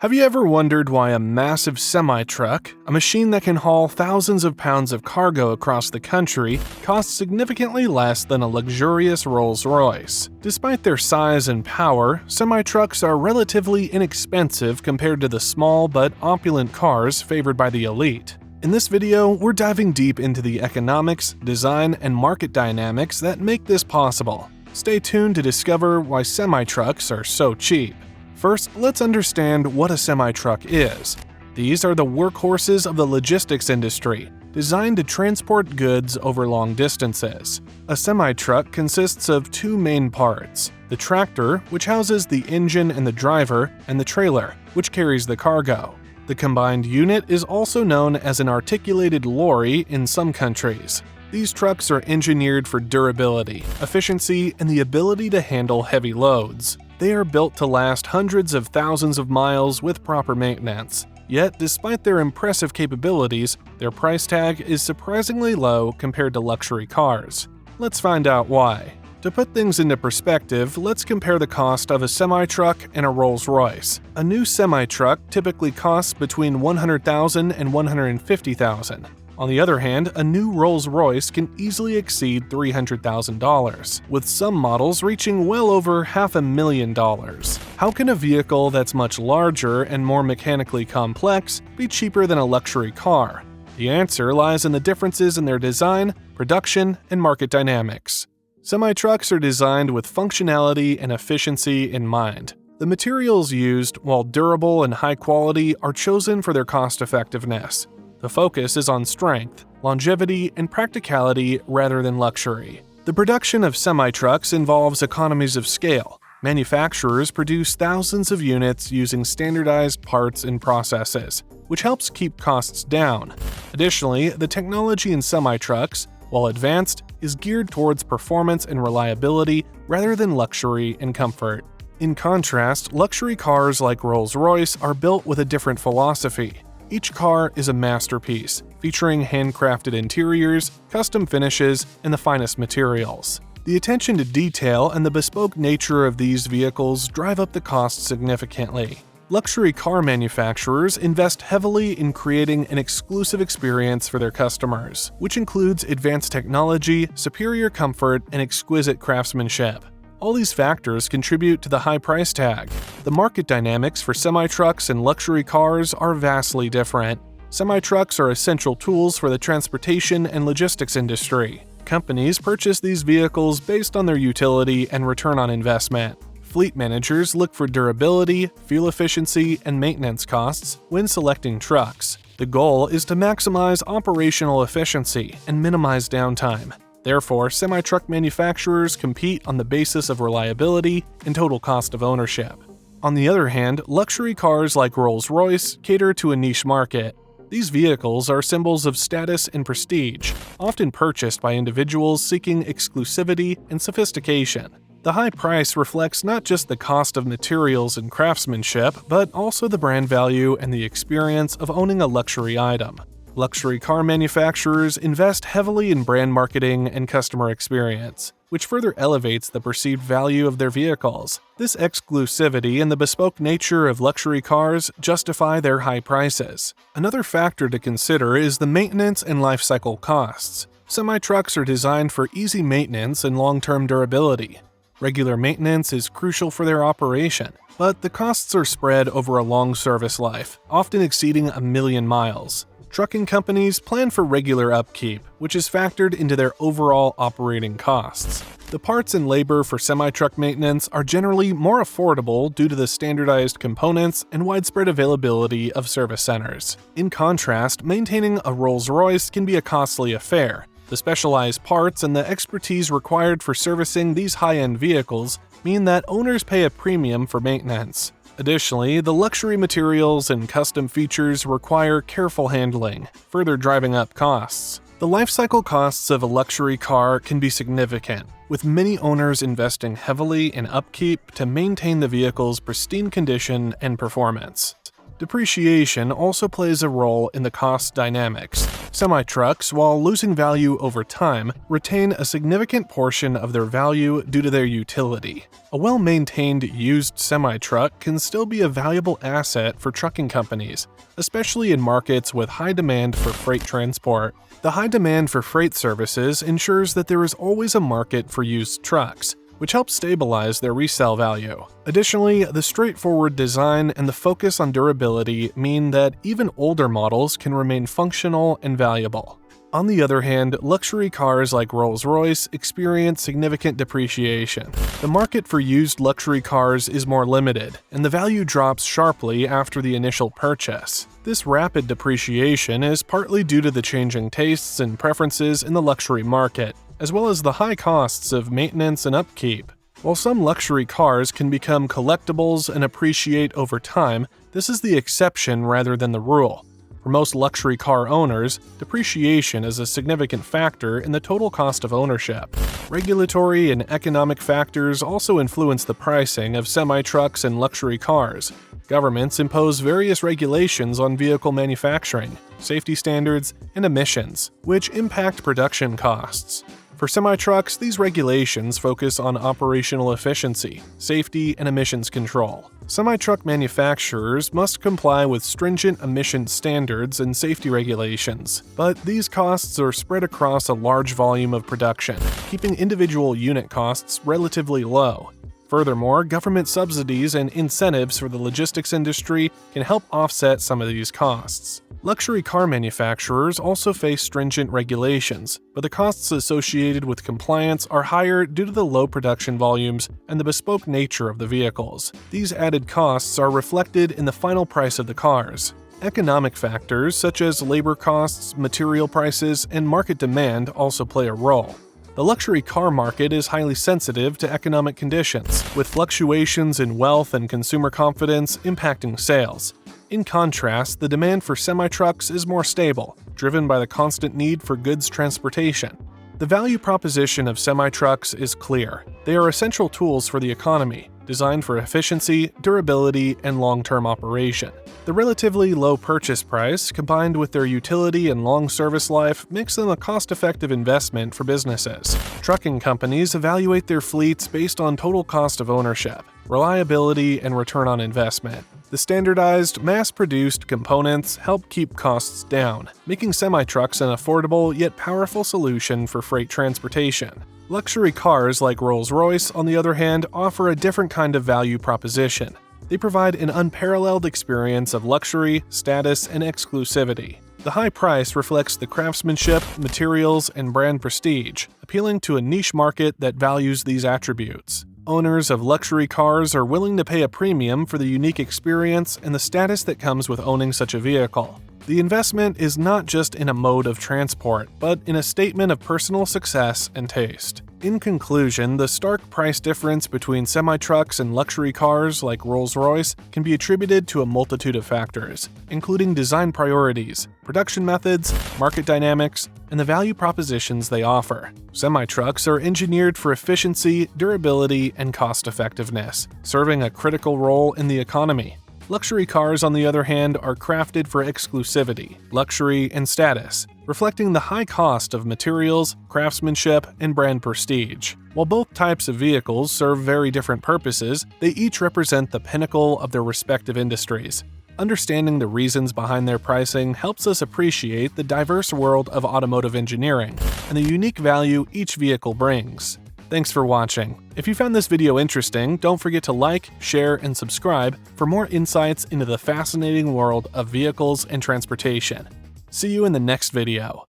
Have you ever wondered why a massive semi-truck, a machine that can haul thousands of pounds of cargo across the country, costs significantly less than a luxurious Rolls-Royce? Despite their size and power, semi-trucks are relatively inexpensive compared to the small but opulent cars favored by the elite. In this video, we're diving deep into the economics, design, and market dynamics that make this possible. Stay tuned to discover why semi-trucks are so cheap. First, let's understand what a semi-truck is. These are the workhorses of the logistics industry, designed to transport goods over long distances. A semi-truck consists of two main parts: the tractor, which houses the engine and the driver, and the trailer, which carries the cargo. The combined unit is also known as an articulated lorry in some countries. These trucks are engineered for durability, efficiency, and the ability to handle heavy loads. They are built to last hundreds of thousands of miles with proper maintenance. Yet, despite their impressive capabilities, their price tag is surprisingly low compared to luxury cars. Let's find out why. To put things into perspective, let's compare the cost of a semi-truck and a Rolls-Royce. A new semi-truck typically costs between $100,000 and $150,000. On the other hand, a new Rolls-Royce can easily exceed $300,000, with some models reaching well over $500,000. How can a vehicle that's much larger and more mechanically complex be cheaper than a luxury car? The answer lies in the differences in their design, production, and market dynamics. Semi-trucks are designed with functionality and efficiency in mind. The materials used, while durable and high quality, are chosen for their cost-effectiveness. The focus is on strength, longevity, and practicality rather than luxury. The production of semi-trucks involves economies of scale. Manufacturers produce thousands of units using standardized parts and processes, which helps keep costs down. Additionally, the technology in semi-trucks, while advanced, is geared towards performance and reliability rather than luxury and comfort. In contrast, luxury cars like Rolls-Royce are built with a different philosophy. Each car is a masterpiece, featuring handcrafted interiors, custom finishes, and the finest materials. The attention to detail and the bespoke nature of these vehicles drive up the cost significantly. Luxury car manufacturers invest heavily in creating an exclusive experience for their customers, which includes advanced technology, superior comfort, and exquisite craftsmanship. All these factors contribute to the high price tag. The market dynamics for semi-trucks and luxury cars are vastly different. Semi-trucks are essential tools for the transportation and logistics industry. Companies purchase these vehicles based on their utility and return on investment. Fleet managers look for durability, fuel efficiency, and maintenance costs when selecting trucks. The goal is to maximize operational efficiency and minimize downtime. Therefore, semi-truck manufacturers compete on the basis of reliability and total cost of ownership. On the other hand, luxury cars like Rolls-Royce cater to a niche market. These vehicles are symbols of status and prestige, often purchased by individuals seeking exclusivity and sophistication. The high price reflects not just the cost of materials and craftsmanship, but also the brand value and the experience of owning a luxury item. Luxury car manufacturers invest heavily in brand marketing and customer experience, which further elevates the perceived value of their vehicles. This exclusivity and the bespoke nature of luxury cars justify their high prices. Another factor to consider is the maintenance and lifecycle costs. Semi-trucks are designed for easy maintenance and long-term durability. Regular maintenance is crucial for their operation, but the costs are spread over a long service life, often exceeding 1,000,000 miles. Trucking companies plan for regular upkeep, which is factored into their overall operating costs. The parts and labor for semi-truck maintenance are generally more affordable due to the standardized components and widespread availability of service centers. In contrast, maintaining a Rolls-Royce can be a costly affair. The specialized parts and the expertise required for servicing these high-end vehicles mean that owners pay a premium for maintenance. Additionally, the luxury materials and custom features require careful handling, further driving up costs. The lifecycle costs of a luxury car can be significant, with many owners investing heavily in upkeep to maintain the vehicle's pristine condition and performance. Depreciation also plays a role in the cost dynamics. Semi-trucks, while losing value over time, retain a significant portion of their value due to their utility. A well-maintained used semi-truck can still be a valuable asset for trucking companies, especially in markets with high demand for freight transport. The high demand for freight services ensures that there is always a market for used trucks, which helps stabilize their resale value. Additionally, the straightforward design and the focus on durability mean that even older models can remain functional and valuable. On the other hand, luxury cars like Rolls-Royce experience significant depreciation. The market for used luxury cars is more limited, and the value drops sharply after the initial purchase. This rapid depreciation is partly due to the changing tastes and preferences in the luxury market, as well as the high costs of maintenance and upkeep. While some luxury cars can become collectibles and appreciate over time, this is the exception rather than the rule. For most luxury car owners, depreciation is a significant factor in the total cost of ownership. Regulatory and economic factors also influence the pricing of semi-trucks and luxury cars. Governments impose various regulations on vehicle manufacturing, safety standards, and emissions, which impact production costs. For semi-trucks, these regulations focus on operational efficiency, safety, and emissions control. Semi-truck manufacturers must comply with stringent emission standards and safety regulations, but these costs are spread across a large volume of production, keeping individual unit costs relatively low. Furthermore, government subsidies and incentives for the logistics industry can help offset some of these costs. Luxury car manufacturers also face stringent regulations, but the costs associated with compliance are higher due to the low production volumes and the bespoke nature of the vehicles. These added costs are reflected in the final price of the cars. Economic factors such as labor costs, material prices, and market demand also play a role. The luxury car market is highly sensitive to economic conditions, with fluctuations in wealth and consumer confidence impacting sales. In contrast, the demand for semi-trucks is more stable, driven by the constant need for goods transportation. The value proposition of semi-trucks is clear. They are essential tools for the economy, designed for efficiency, durability, and long-term operation. The relatively low purchase price, combined with their utility and long service life, makes them a cost-effective investment for businesses. Trucking companies evaluate their fleets based on total cost of ownership, reliability, and return on investment. The standardized, mass-produced components help keep costs down, making semi-trucks an affordable yet powerful solution for freight transportation. Luxury cars like Rolls-Royce, on the other hand, offer a different kind of value proposition. They provide an unparalleled experience of luxury, status, and exclusivity. The high price reflects the craftsmanship, materials, and brand prestige, appealing to a niche market that values these attributes. Owners of luxury cars are willing to pay a premium for the unique experience and the status that comes with owning such a vehicle. The investment is not just in a mode of transport, but in a statement of personal success and taste. In conclusion, the stark price difference between semi-trucks and luxury cars like Rolls-Royce can be attributed to a multitude of factors, including design priorities, production methods, market dynamics, and the value propositions they offer. Semi-trucks are engineered for efficiency, durability, and cost-effectiveness, serving a critical role in the economy. Luxury cars, on the other hand, are crafted for exclusivity, luxury, and status, reflecting the high cost of materials, craftsmanship, and brand prestige. While both types of vehicles serve very different purposes, they each represent the pinnacle of their respective industries. Understanding the reasons behind their pricing helps us appreciate the diverse world of automotive engineering and the unique value each vehicle brings. Thanks for watching. If you found this video interesting, don't forget to like, share, and subscribe for more insights into the fascinating world of vehicles and transportation. See you in the next video.